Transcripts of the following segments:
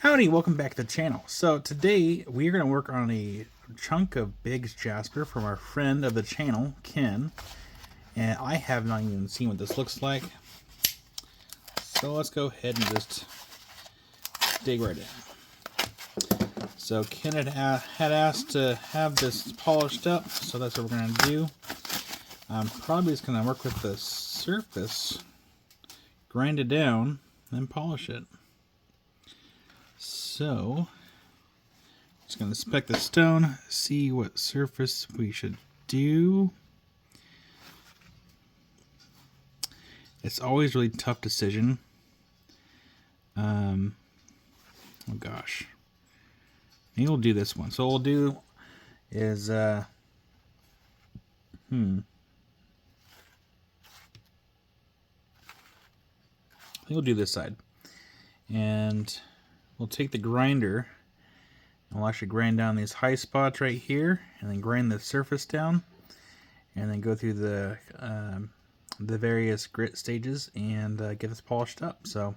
Howdy, welcome back to the channel. So today we're going to work on a chunk of Biggs Jasper from our friend of the channel, Ken. And I have not even seen what this looks like. So let's go ahead and just dig right in. So Ken had asked to have this polished up, so that's what we're going to do. I'm probably just going to work with the surface, grind it down, and polish it. So, just going to inspect the stone, see what surface we should do. It's always a really tough decision. Oh gosh. Maybe we'll do this one. So what we'll do is, I think we'll do this side. And we'll take the grinder and we'll actually grind down these high spots right here, and then grind the surface down, and then go through the various grit stages and get this polished up. So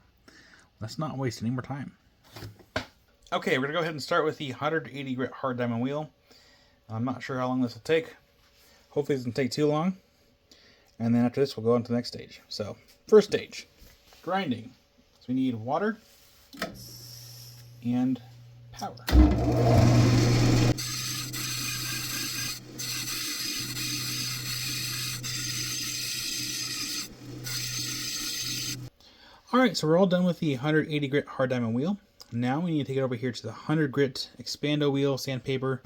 let's not waste any more time. Okay, we're gonna go ahead and start with the 180 grit hard diamond wheel. I'm not sure how long this will take. Hopefully it doesn't take too long. And then after this, we'll go on to the next stage. So first stage, grinding. So we need water and power. Alright, so we're all done with the 180 grit hard diamond wheel. Now we need to take it over here to the 100 grit expando wheel, sandpaper,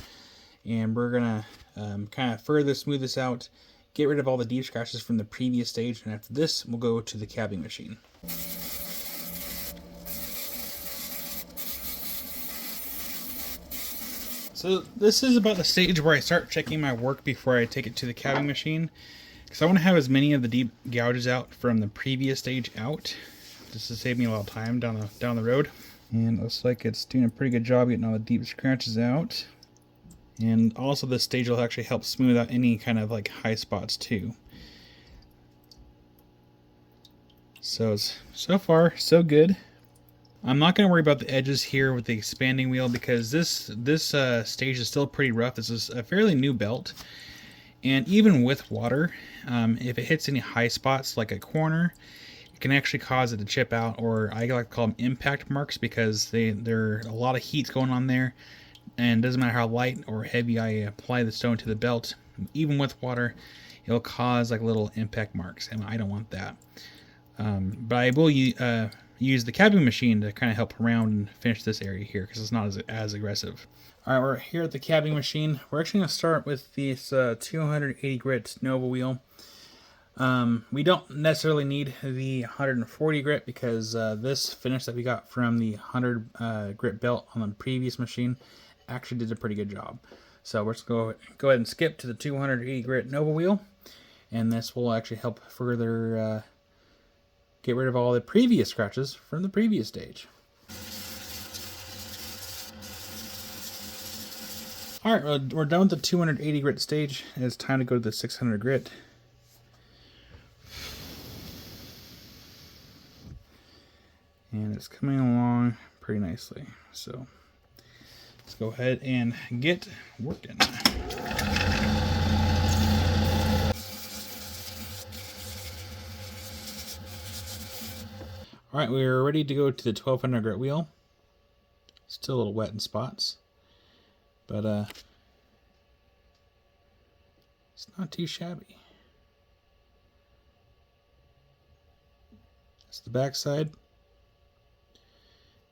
and we're going to kind of further smooth this out, get rid of all the deep scratches from the previous stage, and after this we'll go to the cabbing machine. So this is about the stage where I start checking my work before I take it to the cabbing machine, because I want to have as many of the deep gouges out from the previous stage out, just to save me a lot of time down the road. And it looks like it's doing a pretty good job getting all the deep scratches out. And also this stage will actually help smooth out any kind of like high spots too. So far so good. I'm not going to worry about the edges here with the expanding wheel, because this stage is still pretty rough. This is a fairly new belt, and even with water, if it hits any high spots like a corner, it can actually cause it to chip out, or I like to call them impact marks, because there are a lot of heat going on there, and it doesn't matter how light or heavy I apply the stone to the belt, even with water, it'll cause like little impact marks, and I don't want that. But I will use the cabbing machine to kind of help around and finish this area here, because it's not as aggressive. Alright, we're here at the cabbing machine. We're actually going to start with this 280 grit Nova wheel. We don't necessarily need the 140 grit, because this finish that we got from the 100 grit belt on the previous machine actually did a pretty good job. So we're just going to go ahead and skip to the 280 grit Nova wheel, and this will actually help further get rid of all the previous scratches from the previous stage. Alright, we're done with the 280 grit stage. It's time to go to the 600 grit. And it's coming along pretty nicely. So let's go ahead and get working. Alright, we're ready to go to the 1200 grit wheel. Still a little wet in spots, but it's not too shabby. That's the back side.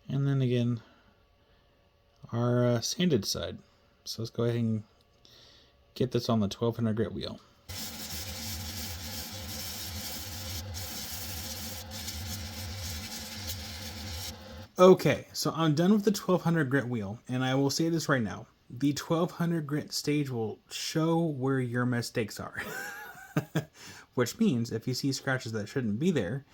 And then again, our sanded side. So let's go ahead and get this on the 1200 grit wheel. Okay, so I'm done with the 1200 grit wheel, and I will say this right now. The 1200 grit stage will show where your mistakes are. Which means if you see scratches that shouldn't be there,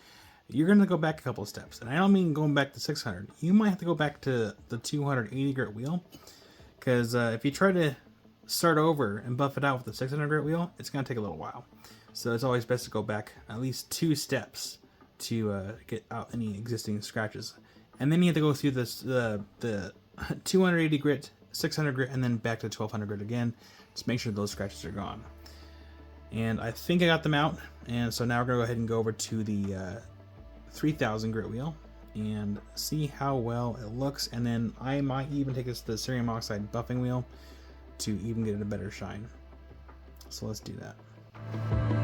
you're going to go back a couple of steps. And I don't mean going back to 600. You might have to go back to the 280 grit wheel, because if you try to start over and buff it out with the 600 grit wheel, it's going to take a little while. So it's always best to go back at least 2 steps to get out any existing scratches And then you have to go through this the 280 grit, 600 grit, and then back to 1200 grit again. Just make sure those scratches are gone. And I think I got them out. And so now we're gonna go ahead and go over to the 3000 grit wheel and see how well it looks. And then I might even take this to the cerium oxide buffing wheel to even get it a better shine. So let's do that.